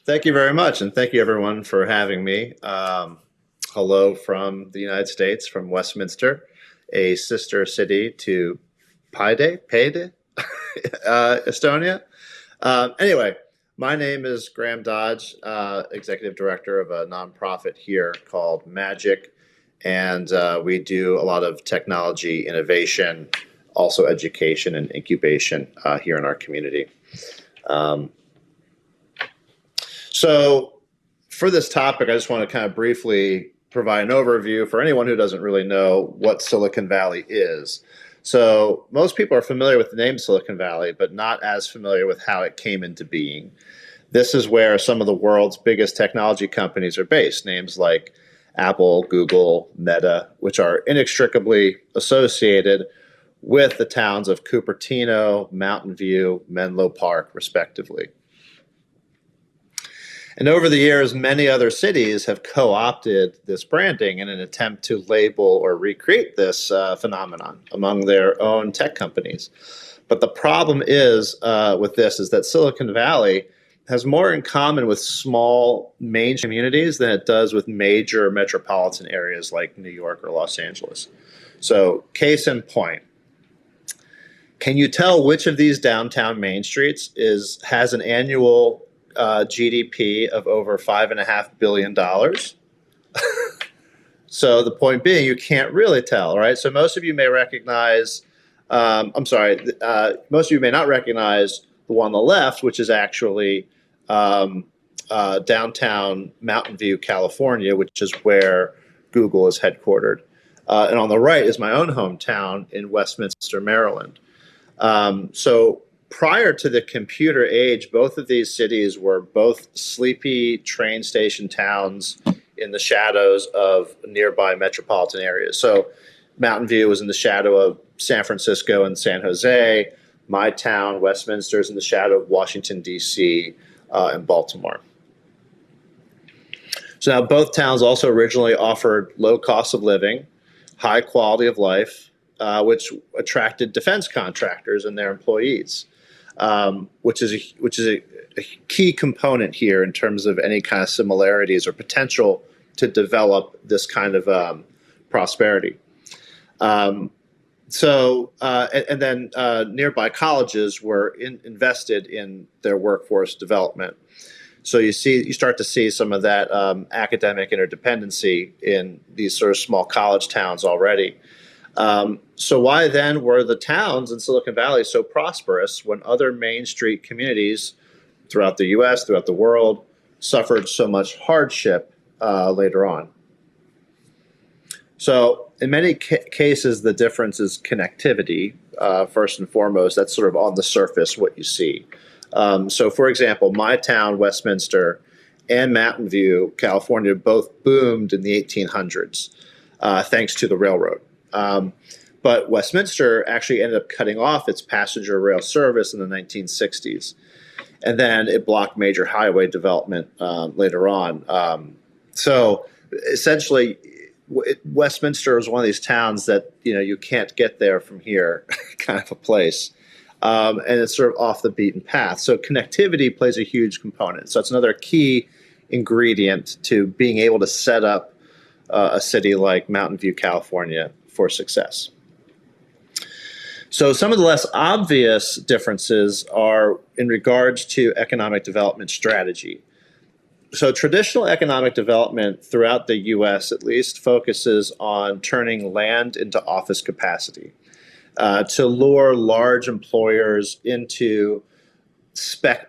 Thank you very much, and thank you everyone for having me. Hello from the United States, from Westminster, a sister city to Paide, Estonia. Anyway, my name is Graham Dodge, executive director of a nonprofit here called Magic, and we do a lot of technology innovation, also education and incubation here in our community. Um, So for this topic, I just want to kind of briefly provide an overview for anyone who doesn't really know what Silicon Valley is. So most people are familiar with the name Silicon Valley, but not as familiar with how it came into being. This is where some of the world's biggest technology companies are based, names like Apple, Google, Meta, which are inextricably associated with the towns of Cupertino, Mountain View, Menlo Park, respectively. And over the years, many other cities have co-opted this branding in an attempt to label or recreate this phenomenon among their own tech companies. But the problem is with this is that Silicon Valley has more in common with small main communities than it does with major metropolitan areas like New York or Los Angeles. So case in point, can you tell which of these downtown main streets has an annual GDP of over $5.5 billion? So the point being, you can't really tell, right? So most of you may recognize, most of you may not recognize the one on the left, which is actually downtown Mountain View, California, which is where Google is headquartered. And on the right is my own hometown in Westminster, Maryland. So prior to the computer age, both of these cities were both sleepy train station towns in the shadows of nearby metropolitan areas. So Mountain View was in the shadow of San Francisco and San Jose. My town, Westminster, is in the shadow of Washington, D.C. And Baltimore. So now both towns also originally offered low cost of living, high quality of life, which attracted defense contractors and their employees. Which is a key component here in terms of any kind of similarities or potential to develop this kind of prosperity. And then nearby colleges were invested in their workforce development. So you start to see some of that academic interdependency in these sort of small college towns already. So why then were the towns in Silicon Valley so prosperous when other Main Street communities throughout the U.S., throughout the world, suffered so much hardship later on? So in many cases, the difference is connectivity, first and foremost. That's sort of on the surface what you see. So for example, my town, Westminster, and Mountain View, California, both boomed in the 1800s thanks to the railroad. But Westminster actually ended up cutting off its passenger rail service in the 1960s. And then it blocked major highway development later on. So essentially, Westminster is one of these towns that you can't get there from here, kind of a place. And it's sort of off the beaten path. So connectivity plays a huge component. So it's another key ingredient to being able to set up a city like Mountain View, California, for success. So some of the less obvious differences are in regards to economic development strategy. So traditional economic development throughout the U.S. at least focuses on turning land into office capacity to lure large employers into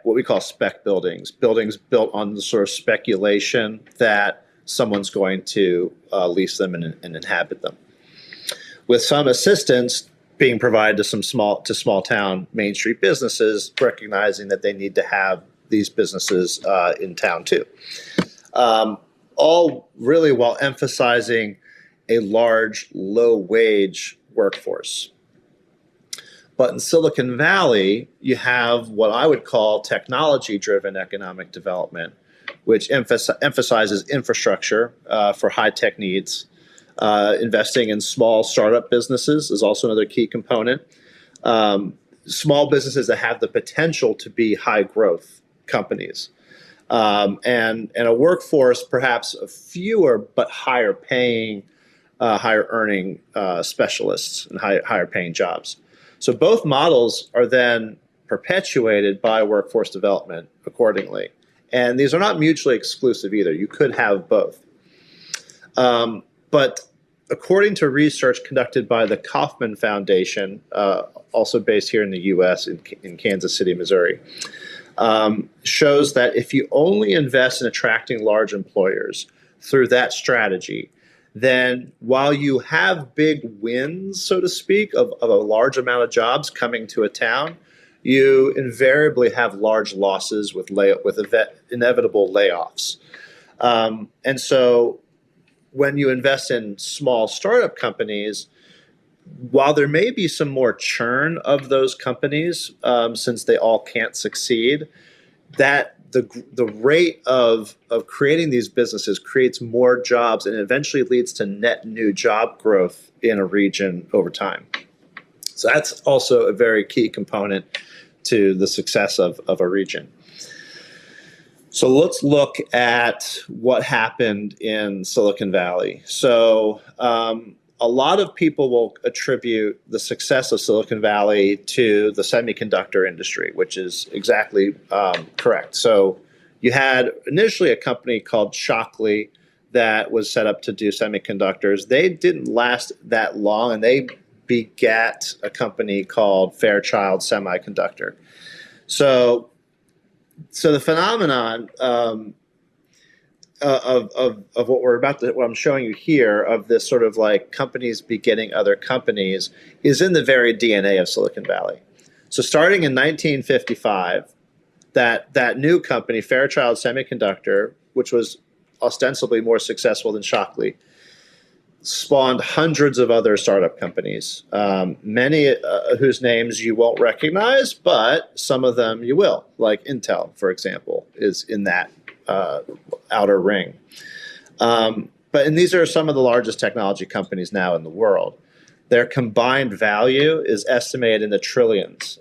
what we call spec buildings built on the sort of speculation that someone's going to lease them and inhabit them, with some assistance being provided to small town Main Street businesses, recognizing that they need to have these businesses in town too. All really while emphasizing a large, low-wage workforce. But in Silicon Valley, you have what I would call technology-driven economic development, which emphasizes infrastructure for high-tech needs. Investing in small startup businesses is also another key component. Small businesses that have the potential to be high-growth companies. and a workforce perhaps of fewer but higher paying, higher earning specialists and higher paying jobs. So both models are then perpetuated by workforce development accordingly. And these are not mutually exclusive either. You could have both. But according to research conducted by the Kauffman Foundation, also based here in the US in Kansas City, Missouri, shows that if you only invest in attracting large employers through that strategy, then while you have big wins, so to speak, of a large amount of jobs coming to a town, you invariably have large losses with inevitable layoffs. And so when you invest in small startup companies, while there may be some more churn of those companies, since they all can't succeed, that the rate of creating these businesses creates more jobs and eventually leads to net new job growth in a region over time. So that's also a very key component to the success of a region. So let's look at what happened in Silicon Valley. So a lot of people will attribute the success of Silicon Valley to the semiconductor industry, which is exactly correct. So you had initially a company called Shockley that was set up to do semiconductors. They didn't last that long, and they begat a company called Fairchild Semiconductor. So the phenomenon of what I'm showing you here, of this sort of like companies begetting other companies, is in the very DNA of Silicon Valley. So starting in 1955, that new company, Fairchild Semiconductor, which was ostensibly more successful than Shockley, spawned hundreds of other startup companies, many whose names you won't recognize, but some of them you will, like Intel, for example, is in that outer ring. And these are some of the largest technology companies now in the world. Their combined value is estimated in the trillions,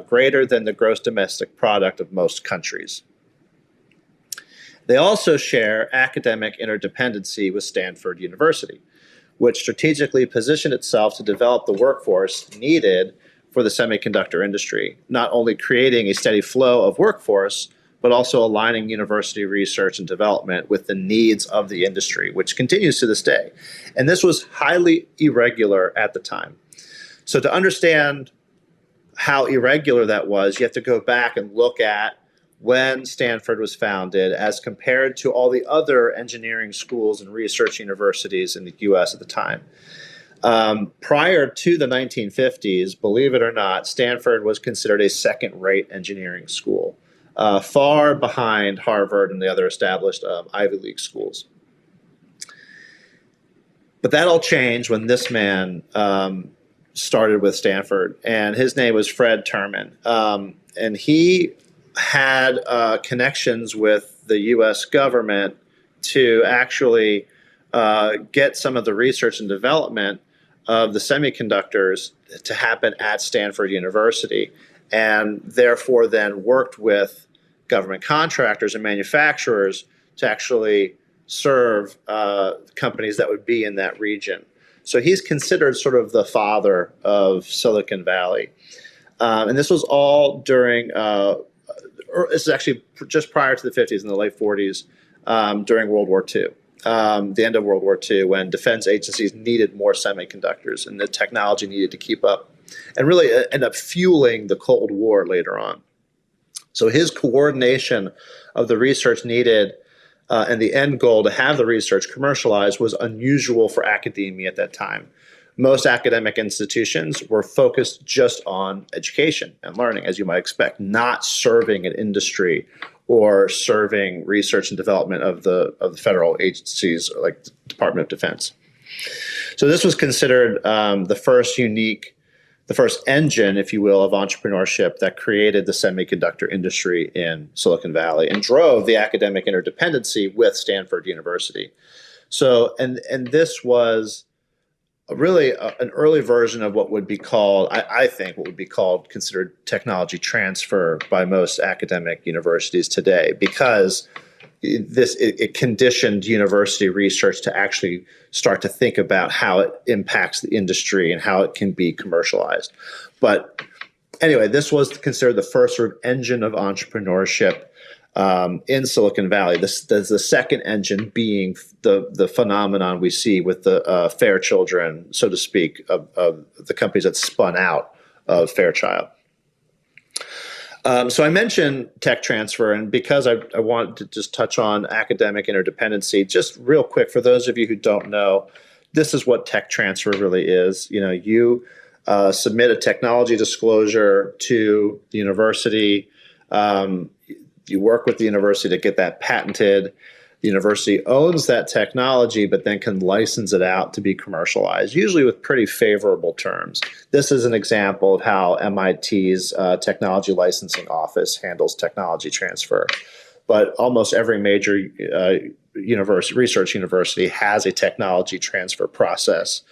greater than the gross domestic product of most countries. They also share academic interdependency with Stanford University, which strategically positioned itself to develop the workforce needed for the semiconductor industry, not only creating a steady flow of workforce, but also aligning university research and development with the needs of the industry, which continues to this day. And this was highly irregular at the time. So to understand how irregular that was, you have to go back and look at when Stanford was founded as compared to all the other engineering schools and research universities in the US at the time. Prior to the 1950s, believe it or not, Stanford was considered a second-rate engineering school, far behind Harvard and the other established Ivy League schools. But that all changed when this man started with Stanford, and his name was Fred Terman. And he had connections with the U.S. government to actually get some of the research and development of the semiconductors to happen at Stanford University, and therefore then worked with government contractors and manufacturers to actually serve companies that would be in that region. So he's considered sort of the father of Silicon Valley. And this was all during this is actually just prior to the 50s, in the late 40s, during World War II, the end of World War II, when defense agencies needed more semiconductors and the technology needed to keep up, and really end up fueling the Cold War later on. So his coordination of the research needed and the end goal to have the research commercialized was unusual for academia at that time. Most academic institutions were focused just on education and learning, as you might expect, not serving an industry or serving research and development of the federal agencies like the Department of Defense. So this was considered the first engine, if you will, of entrepreneurship that created the semiconductor industry in Silicon Valley and drove the academic interdependency with Stanford University. So, and this was an early version of what would be called, I think, what would be called considered technology transfer by most academic universities today, because it conditioned university research to actually start to think about how it impacts the industry and how it can be commercialized. But anyway, this was considered the first sort of engine of entrepreneurship in Silicon Valley. The second engine being the phenomenon we see with the Fairchildren, so to speak, of the companies that spun out of Fairchild. So I mentioned tech transfer, and because I wanted to just touch on academic interdependency, just real quick, for those of you who don't know, this is what tech transfer really is. You submit a technology disclosure to the university. You work with the university to get that patented. The university owns that technology, but then can license it out to be commercialized, usually with pretty favorable terms. This is an example of how MIT's technology licensing office handles technology transfer. But almost every major research university has a technology transfer process.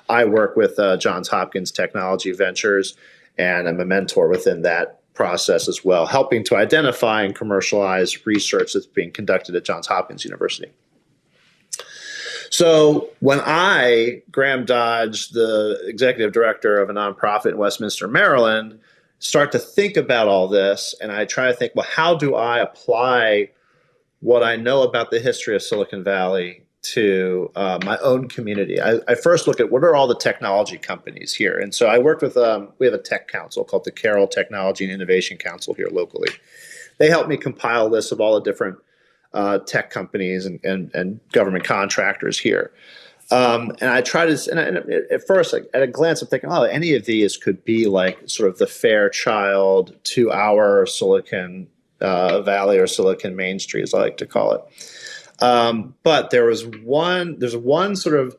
I work with Johns Hopkins Technology Ventures, and I'm a mentor within that process as well, helping to identify and commercialize research that's being conducted at Johns Hopkins University. So when I, Graham Dodge, the executive director of a nonprofit in Westminster, Maryland, start to think about all this, and I try to think, well, how do I apply what I know about the history of Silicon Valley to my own community? I first look at what are all the technology companies here. And so I worked with, we have a tech council called the Carroll Technology and Innovation Council here locally. They helped me compile a list of all the different tech companies and government contractors here. And I try to, and at first, like, at a glance, I'm thinking, oh, any of these could be like sort of the Fairchild to our Silicon Valley or Silicon Main Street, as I like to call it. But there's one sort of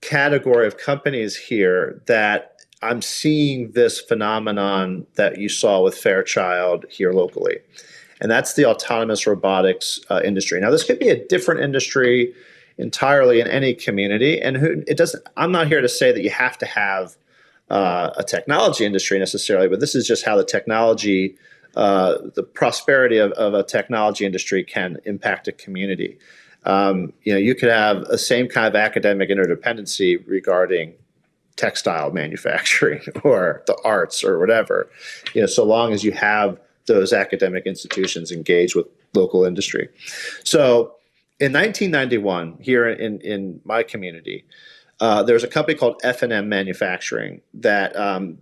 category of companies here that I'm seeing this phenomenon that you saw with Fairchild here locally. And that's the autonomous robotics industry. Now, this could be a different industry entirely in any community. And I'm not here to say that you have to have a technology industry necessarily, but this is just how the technology the prosperity of a technology industry can impact a community. You could have the same kind of academic interdependency regarding textile manufacturing or the arts or whatever, so long as you have those academic institutions engaged with local industry. So in 1991, here in my community, there's a company called F&M Manufacturing that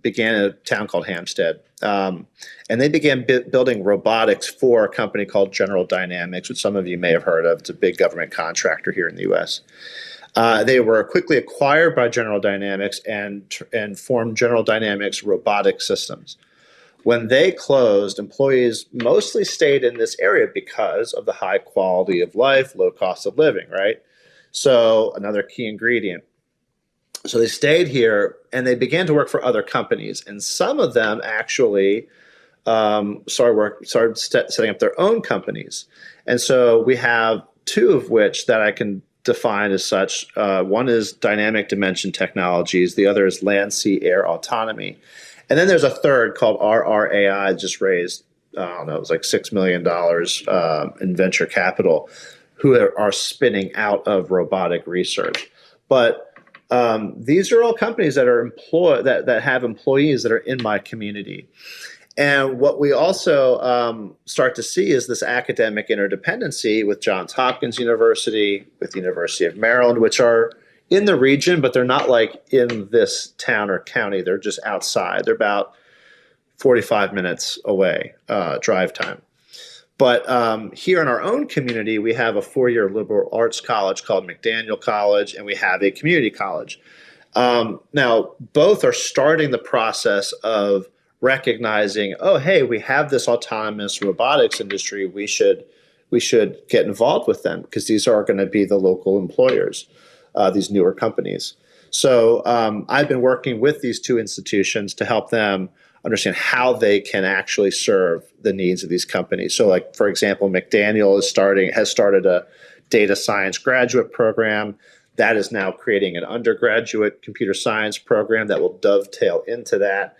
began in a town called Hampstead. And they began building robotics for a company called General Dynamics, which some of you may have heard of. It's a big government contractor here in the U.S. They were quickly acquired by General Dynamics and formed General Dynamics Robotic Systems. When they closed, employees mostly stayed in this area because of the high quality of life, low cost of living, right? So another key ingredient. So they stayed here and they began to work for other companies. And some of them actually started setting up their own companies. And so we have two of which that I can define as such. One is Dynamic Dimension Technologies. The other is Land, Sea, Air Autonomy. And then there's a third called RRAI, just raised, I don't know, it was like $6 million in venture capital, who are spinning out of robotic research. But these are all companies that are that have employees that are in my community. And what we also start to see is this academic interdependency with Johns Hopkins University, with the University of Maryland, which are in the region, but they're not like in this town or county. They're just outside. They're about 45 minutes away, drive time. But here in our own community, we have a four-year liberal arts college called McDaniel College, and we have a community college. Now, both are starting the process of recognizing, oh, hey, we have this autonomous robotics industry. We should get involved with them because these are going to be the local employers, these newer companies. So I've been working with these two institutions to help them understand how they can actually serve the needs of these companies. So, like, for example, McDaniel has started a data science graduate program. That is now creating an undergraduate computer science program that will dovetail into that.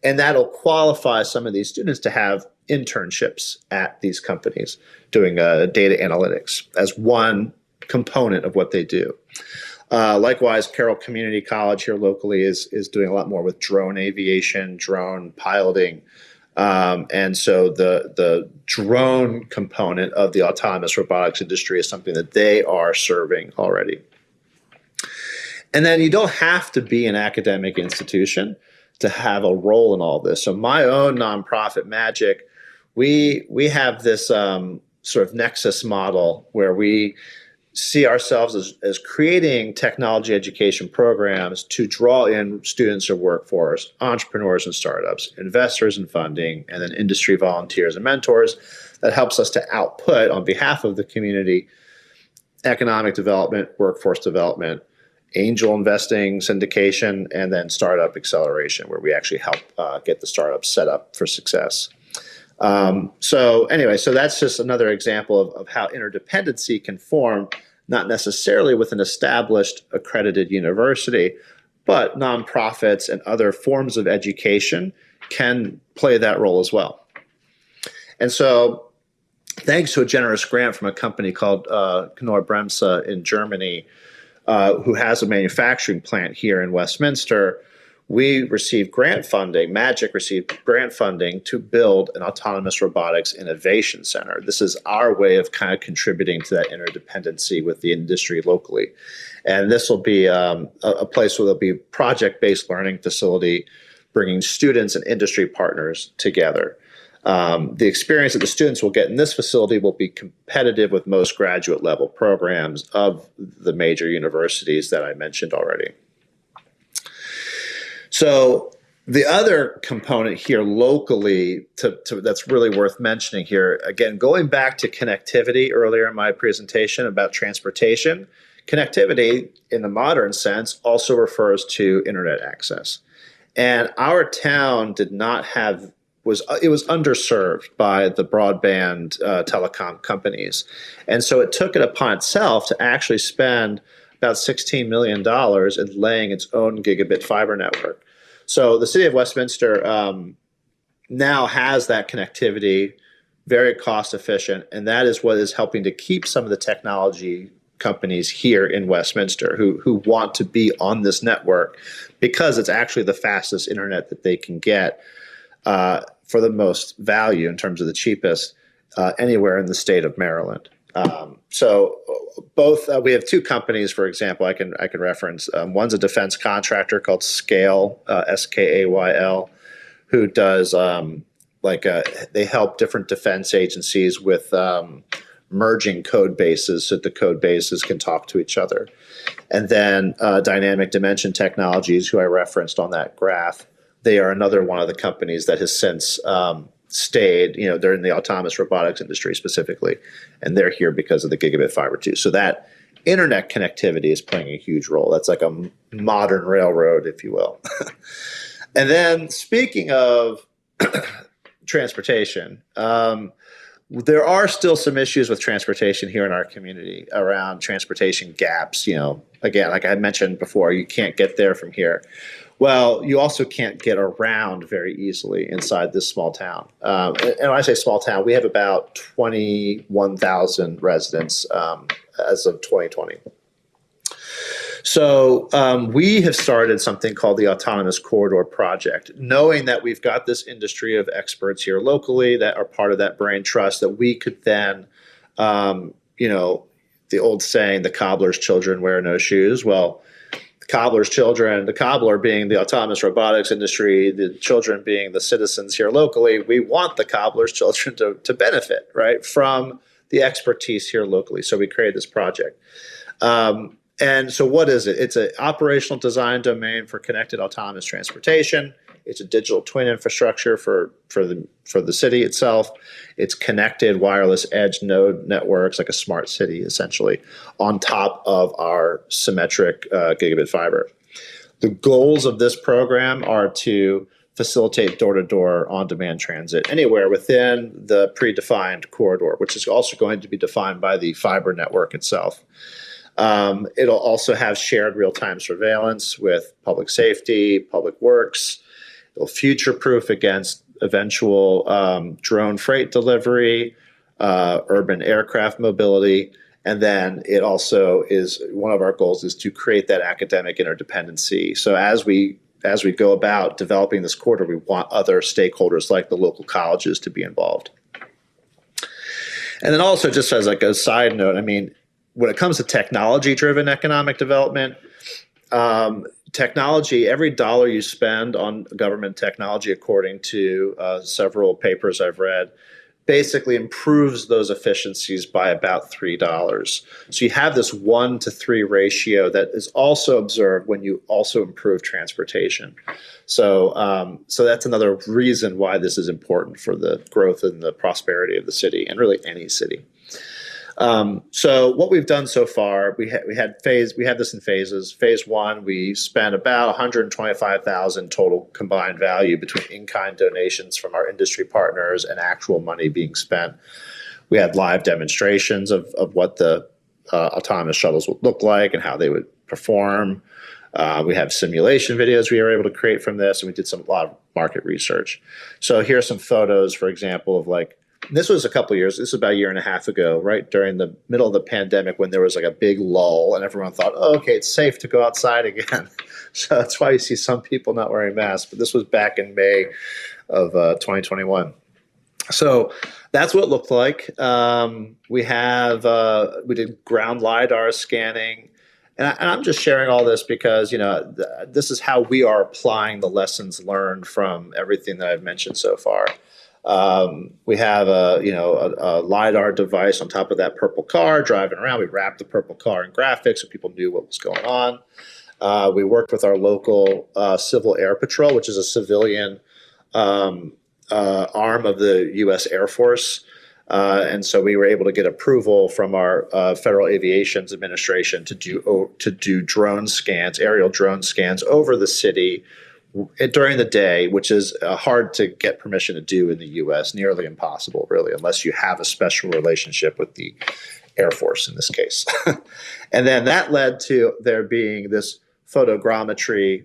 And that'll qualify some of these students to have internships at these companies doing data analytics as one component of what they do. Likewise, Carroll Community College here locally is doing a lot more with drone aviation, drone piloting. And so the drone component of the autonomous robotics industry is something that they are serving already. And then you don't have to be an academic institution to have a role in all this. So my own nonprofit, Magic, we have this sort of nexus model where we see ourselves as creating technology education programs to draw in students or workforce, entrepreneurs and startups, investors and funding, and then industry volunteers and mentors. That helps us to output on behalf of the community economic development, workforce development, angel investing, syndication, and then startup acceleration, where we actually help get the startups set up for success. So that's just another example of how interdependency can form, not necessarily with an established accredited university, but nonprofits and other forms of education can play that role as well. And so thanks to a generous grant from a company called Knorr-Bremse in Germany, who has a manufacturing plant here in Westminster, we received grant funding, Magic received grant funding to build an autonomous robotics innovation center. This is our way of kind of contributing to that interdependency with the industry locally. And this will be a place where there'll be project-based learning facility, bringing students and industry partners together. The experience that the students will get in this facility will be competitive with most graduate level programs of the major universities that I mentioned already. So the other component here locally that's really worth mentioning here, again, going back to connectivity earlier in my presentation about transportation, connectivity in the modern sense also refers to internet access. And our town did not have it was underserved by the broadband telecom companies. And so it took it upon itself to actually spend about $16 million in laying its own gigabit fiber network. So the city of Westminster now has that connectivity, very cost efficient, and that is what is helping to keep some of the technology companies here in Westminster who want to be on this network because it's actually the fastest internet that they can get for the most value in terms of the cheapest anywhere in the state of Maryland. So both we have two companies, for example, I can reference. One's a defense contractor called Scale, Scayl, who does they help different defense agencies with merging code bases so that the code bases can talk to each other. And then Dynamic Dimension Technologies, who I referenced on that graph, they are another one of the companies that has since stayed, they're in the autonomous robotics industry specifically, and they're here because of the gigabit fiber too. So that internet connectivity is playing a huge role. That's like a modern railroad, if you will. And then speaking of transportation, there are still some issues with transportation here in our community around transportation gaps. Again, like I mentioned before, you can't get there from here. Well, you also can't get around very easily inside this small town. And when I say small town, we have about 21,000 residents as of 2020. So we have started something called the Autonomous Corridor Project, knowing that we've got this industry of experts here locally that are part of that brain trust that we could then, the old saying, the cobbler's children wear no shoes. Well, cobbler's children, the cobbler being the autonomous robotics industry, the children being the citizens here locally, we want the cobbler's children to benefit, right, from the expertise here locally. So we created this project. And so what is it? It's an operational design domain for connected autonomous transportation. It's a digital twin infrastructure for the city itself. It's connected wireless edge node networks, like a smart city, essentially, on top of our symmetric gigabit fiber. The goals of this program are to facilitate door-to-door on-demand transit anywhere within the predefined corridor, which is also going to be defined by the fiber network itself. It'll also have shared real-time surveillance with public safety, public works. It'll future-proof against eventual drone freight delivery, urban aircraft mobility. And then it also is one of our goals is to create that academic interdependency. So as we go about developing this corridor, we want other stakeholders like the local colleges to be involved. And then also, just as like a side note, I mean, when it comes to technology-driven economic development, technology, every dollar you spend on government technology, according to several papers I've read, basically improves those efficiencies by about $3. So you have this 1-to-3 ratio that is also observed when you also improve transportation. So, so that's another reason why this is important for the growth and the prosperity of the city, and really any city. So what we've done so far, we had this in phases. Phase one, we spent about 125,000 total combined value between in-kind donations from our industry partners and actual money being spent. We had live demonstrations of what the autonomous shuttles would look like and how they would perform. We have simulation videos we were able to create from this, and we did a lot of market research. So here are some photos, for example, of like, this was a couple of years, this was about a year and a half ago, right during the middle of the pandemic, when there was like a big lull and everyone thought, oh, okay, it's safe to go outside again. So that's why you see some people not wearing masks. But this was back in May of 2021. So that's what it looked like. We did ground Lidars scanning. And I'm just sharing all this because, you know, this is how we are applying the lessons learned from everything that I've mentioned so far. We have a LiDAR device on top of that purple car driving around. We wrapped the purple car in graphics so people knew what was going on. We worked with our local Civil Air Patrol, which is a civilian arm of the U.S. Air Force. And so we were able to get approval from our Federal Aviation Administration to do drone scans, aerial drone scans over the city during the day, which is hard to get permission to do in the U.S., nearly impossible, really, unless you have a special relationship with the Air Force in this case. And then that led to there being this photogrammetry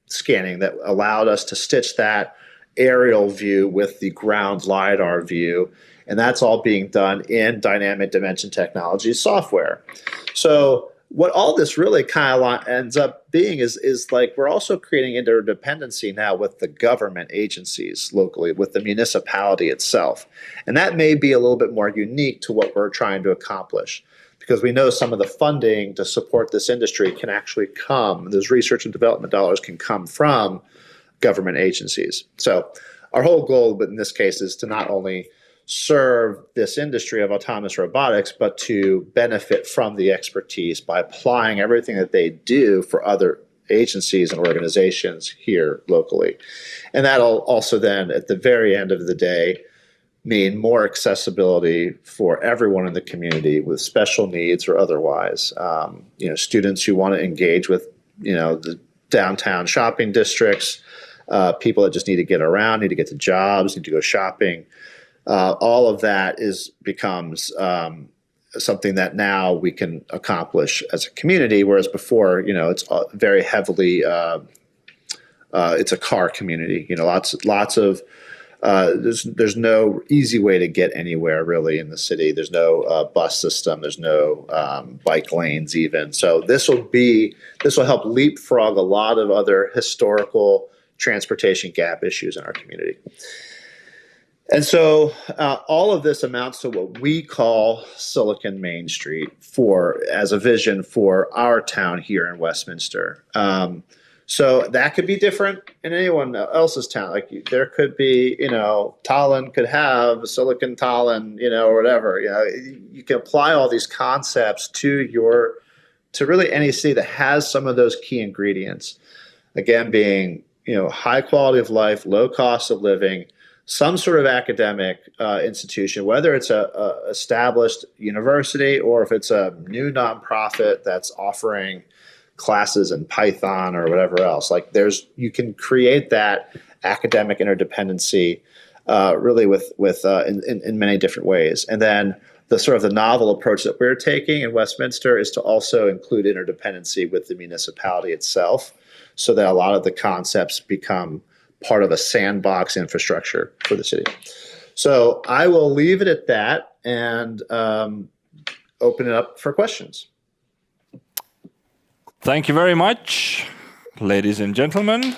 scanning that allowed us to stitch that aerial view with the ground LiDAR view. And that's all being done in dynamic dimension technology software. So what all this really kind of ends up being is like we're also creating interdependency now with the government agencies locally, with the municipality itself. And that may be a little bit more unique to what we're trying to accomplish, because we know some of the funding to support this industry can actually come, those research and development dollars can come from government agencies. So our whole goal in this case is to not only serve this industry of autonomous robotics, but to benefit from the expertise by applying everything that they do for other agencies and organizations here locally. And that'll also then, at the very end of the day, mean more accessibility for everyone in the community with special needs or otherwise. Students who want to engage with, the downtown shopping districts, people that just need to get around, need to get to jobs, need to go shopping. All of that becomes something that now we can accomplish as a community, whereas before, it's very heavily it's a car community. Lots of there's no easy way to get anywhere really in the city. There's no bus system. There's no bike lanes even. So this will help leapfrog a lot of other historical transportation gap issues in our community. And so all of this amounts to what we call Silicon Main Street as a vision for our town here in Westminster. So that could be different in anyone else's town. Like there could be, Tallinn could have Silicon Tallinn, or whatever. You can apply all these concepts to really any city that has some of those key ingredients. Again, being, high quality of life, low cost of living, some sort of academic institution, whether it's a established university or if it's a new nonprofit that's offering classes in Python or whatever else. Like you can create that academic interdependency really in many different ways. And then the sort of the novel approach that we're taking in Westminster is to also include interdependency with the municipality itself, so that a lot of the concepts become part of a sandbox infrastructure for the city. So I will leave it at that and open it up for questions. Thank you very much, ladies and gentlemen.